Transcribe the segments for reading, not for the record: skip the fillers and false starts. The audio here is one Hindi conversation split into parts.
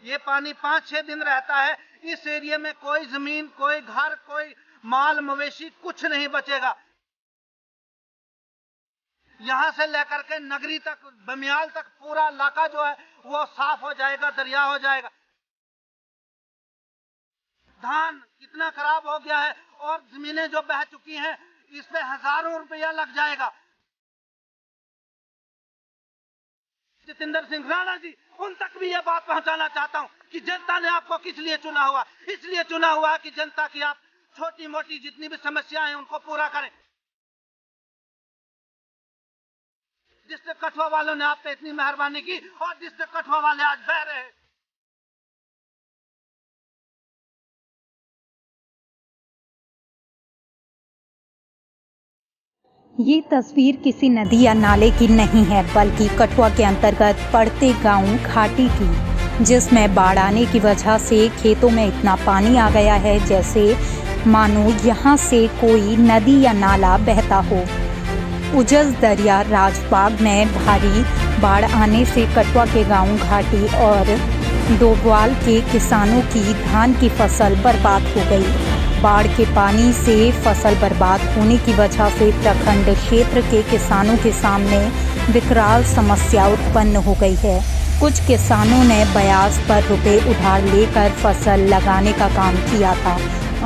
ये पानी 5-6 दिन रहता है। इस एरिया में कोई जमीन, कोई घर, कोई माल मवेशी कुछ नहीं बचेगा। यहाँ से लेकर के नगरी तक, बमियाल तक पूरा इलाका जो है वो साफ हो जाएगा, दरिया हो जाएगा। धान कितना खराब हो गया है और जमीनें जो बह चुकी हैं, इस पे हजारों रुपया लग जाएगा। जितेंद्र सिंह राणा जी, उन तक भी ये बात पहुंचाना चाहता हूं कि जनता ने आपको किस लिए चुना हुआ। इसलिए चुना हुआ है कि जनता की आप छोटी मोटी जितनी भी समस्याएं हैं उनको पूरा करें। डिस्ट्रिक्ट कठुआ वालों ने आप पे इतनी मेहरबानी की और डिस्ट्रिक्ट कठुआ वाले आज बह रहे हैं। ये तस्वीर किसी नदी या नाले की नहीं है, बल्कि कठुआ के अंतर्गत पड़ते गांव घाटी की, जिसमें बाढ़ आने की वजह से खेतों में इतना पानी आ गया है जैसे मानो यहाँ से कोई नदी या नाला बहता हो। उजस दरिया राजबाग में भारी बाढ़ आने से कठुआ के गांव घाटी और डोबवाल के किसानों की धान की फसल बर्बाद हो गई। बाढ़ के पानी से फसल बर्बाद होने की वजह से प्रखंड क्षेत्र के किसानों के सामने विकराल समस्या उत्पन्न हो गई है। कुछ किसानों ने ब्याज पर रुपए उधार लेकर फसल लगाने का काम किया था।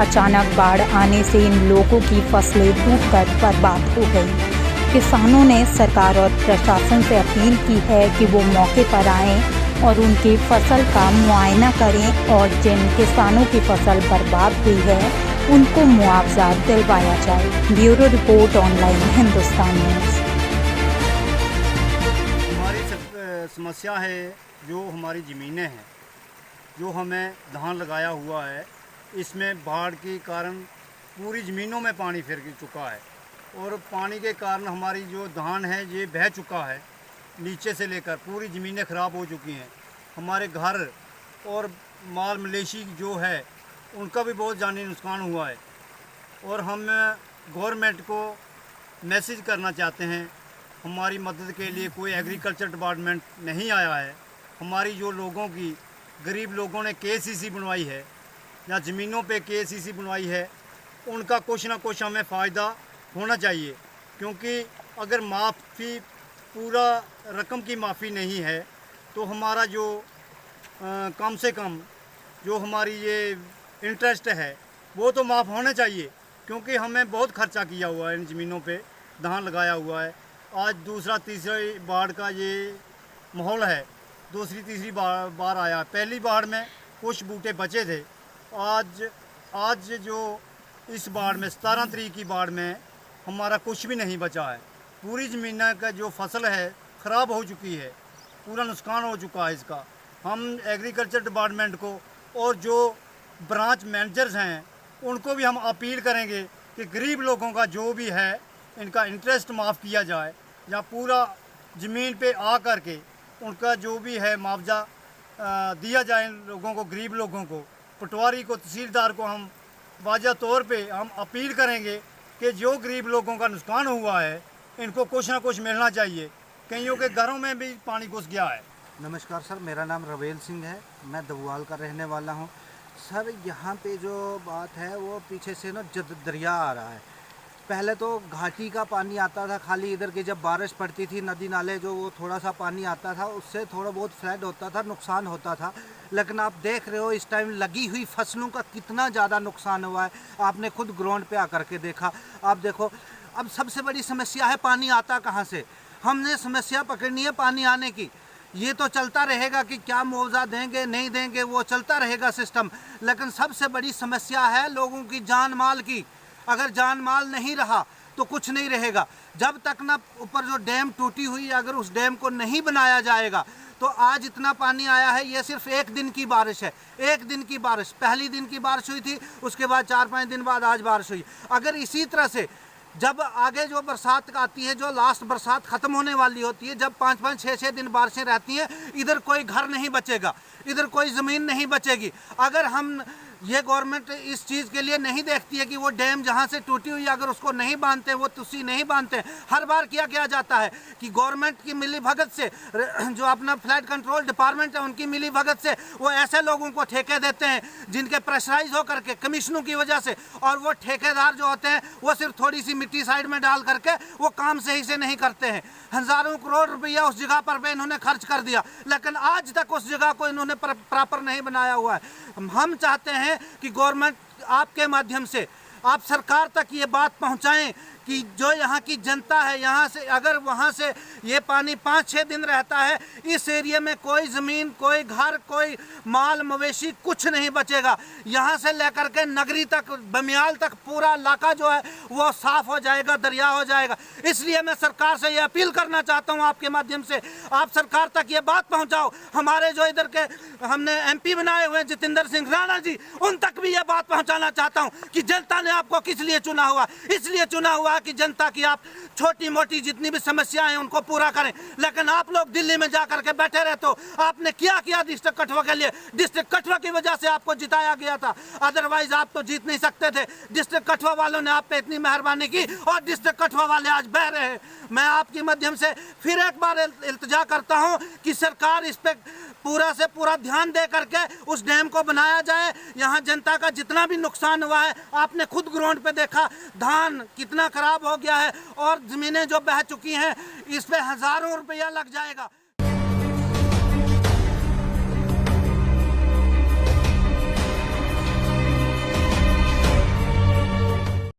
अचानक बाढ़ आने से इन लोगों की फसलें डूबकर बर्बाद हो गई। किसानों ने सरकार और प्रशासन से अपील की है कि वो मौके पर आएं और उनकी फसल का मुआयना करें और जिन किसानों की फसल बर्बाद हुई है उनको मुआवजा दिलवाया जाए। Bureau report, online Hindustan news. हमारी समस्या है जो हमारी ज़मीनें हैं, जो हमें धान लगाया हुआ है, इसमें बाढ़ के कारण पूरी ज़मीनों में पानी फिर चुका है और पानी के कारण हमारी जो धान है ये बह चुका है। नीचे से लेकर पूरी ज़मीनें ख़राब हो चुकी हैं। हमारे घर और माल मवेशी जो है उनका भी बहुत जानी नुकसान हुआ है और हम गवर्नमेंट को मैसेज करना चाहते हैं, हमारी मदद के लिए कोई एग्रीकल्चर डिपार्टमेंट नहीं आया है। हमारी जो लोगों की, गरीब लोगों ने केसीसी बनवाई है या ज़मीनों पे केसीसी बनवाई है, उनका कुछ ना कुछ हमें फ़ायदा होना चाहिए, क्योंकि अगर माफ़ी पूरा रकम की माफ़ी नहीं है तो हमारा जो कम से कम जो हमारी ये इंटरेस्ट है वो तो माफ़ होना चाहिए, क्योंकि हमें बहुत खर्चा किया हुआ है इन ज़मीनों पे, धान लगाया हुआ है। आज दूसरा तीसरी बाढ़ का ये माहौल है, दूसरी तीसरी बार आया। पहली बाढ़ में कुछ बूटे बचे थे, आज जो इस बाढ़ में 17 तारीख की बाढ़ में हमारा कुछ भी नहीं बचा है। पूरी ज़मीन का जो फसल है ख़राब हो चुकी है, पूरा नुकसान हो चुका है इसका। हम एग्रीकल्चर डिपार्टमेंट को और जो ब्रांच मैनेजर्स हैं उनको भी हम अपील करेंगे कि गरीब लोगों का जो भी है इनका इंटरेस्ट माफ़ किया जाए, या पूरा ज़मीन पे आ कर के उनका जो भी है मुआवजा दिया जाए इन लोगों को, गरीब लोगों को। पटवारी को, तहसीलदार को हम वाज़ह तौर पे हम अपील करेंगे कि जो गरीब लोगों का नुकसान हुआ है इनको कुछ ना कुछ मिलना चाहिए। कईयों के घरों में भी पानी घुस गया है। नमस्कार सर, मेरा नाम रवेल सिंह है, मैं दबवाल का रहने वाला हूं। सर यहाँ पे जो बात है वो पीछे से ना दरिया आ रहा है। पहले तो घाटी का पानी आता था खाली, इधर की जब बारिश पड़ती थी नदी नाले जो वो थोड़ा सा पानी आता था उससे थोड़ा बहुत फ्लड होता था, नुकसान होता था। लेकिन आप देख रहे हो इस टाइम लगी हुई फसलों का कितना ज़्यादा नुकसान हुआ है। आपने खुद ग्राउंड पे आकर के देखा। आप देखो, अब सबसे बड़ी समस्या है पानी आता कहाँ से। हमने समस्या पकड़नी है पानी आने की। ये तो चलता रहेगा कि क्या मुआवजा देंगे नहीं देंगे, वो चलता रहेगा सिस्टम। लेकिन सबसे बड़ी समस्या है लोगों की जान माल की। अगर जान माल नहीं रहा तो कुछ नहीं रहेगा। जब तक ना ऊपर जो डैम टूटी हुई है, अगर उस डैम को नहीं बनाया जाएगा तो आज इतना पानी आया है। ये सिर्फ एक दिन की बारिश है, एक दिन की बारिश। पहली दिन की बारिश हुई थी, उसके बाद 4-5 दिन बाद आज बारिश हुई। अगर इसी तरह से जब आगे जो बरसात आती है, जो लास्ट बरसात ख़त्म होने वाली होती है, जब 5-5, 6-6 दिन बारिशें रहती हैं, इधर कोई घर नहीं बचेगा, इधर कोई ज़मीन नहीं बचेगी। अगर हम ये गवर्नमेंट इस चीज़ के लिए नहीं देखती है कि वो डैम जहाँ से टूटी हुई अगर उसको नहीं बांधते, वो तुसी नहीं बांधते। हर बार क्या जाता है कि गवर्नमेंट की मिली भगत से, जो अपना फ्लड कंट्रोल डिपार्टमेंट है उनकी मिली भगत से वो ऐसे लोगों को ठेके देते हैं जिनके प्रेशराइज होकर के कमीशनों की वजह से, और वो ठेकेदार जो होते हैं वो सिर्फ थोड़ी सी मिट्टी साइड में डाल करके वो काम सही से नहीं करते हैं। हज़ारों करोड़ रुपया उस जगह पर भी इन्होंने खर्च कर दिया, लेकिन आज तक उस जगह को इन्होंने प्रॉपर नहीं बनाया हुआ है। हम चाहते हैं कि गवर्नमेंट आपके माध्यम से आप सरकार तक ये बात पहुंचाएं कि जो यहाँ की जनता है, यहाँ से अगर वहाँ से ये पानी 5-6 दिन रहता है, इस एरिया में कोई ज़मीन, कोई घर, कोई माल मवेशी कुछ नहीं बचेगा। यहाँ से लेकर के नगरी तक, बमियाल तक पूरा इलाका जो है वो साफ़ हो जाएगा, दरिया हो जाएगा। इसलिए मैं सरकार से ये अपील करना चाहता हूँ आपके माध्यम से, आप सरकार तक ये बात पहुँचाओ। हमारे जो इधर के हमने MP बनाए हुए हैं जितेंद्र सिंह राणा जी, उन तक भी ये बात पहुँचाना चाहता हूँ कि जनता ने आपको किस लिए चुना हुआ। इसलिए चुना हुआ कि जनता की आप छोटी मोटी जितनी भी समस्याएं हैं उनको पूरा करें, लेकिन आप लोग दिल्ली में जाकर के बैठे रहते हो। आपने क्या किया डिस्ट्रिक्ट कठुआ के लिए? डिस्ट्रिक्ट कठुआ की वजह से आपको जिताया गया था, अदरवाइज आप तो जीत नहीं सकते थे। डिस्ट्रिक्ट कठुआ वालों ने आप पे इतनी मेहरबानी की और डिस्ट्रिक्ट कठुआ वाले आज बह रहे हैं। मैं आपके माध्यम से फिर एक बार इल्तिजा करता हूँ कि सरकार इस पे पूरा से पूरा ध्यान दे करके उस डैम को बनाया जाए। यहाँ जनता का जितना भी नुकसान हुआ है आपने खुद ग्राउंड पे देखा, धान कितना खराब हो गया है और ज़मीनें जो बह चुकी हैं, इस पे हज़ारों रुपया लग जाएगा।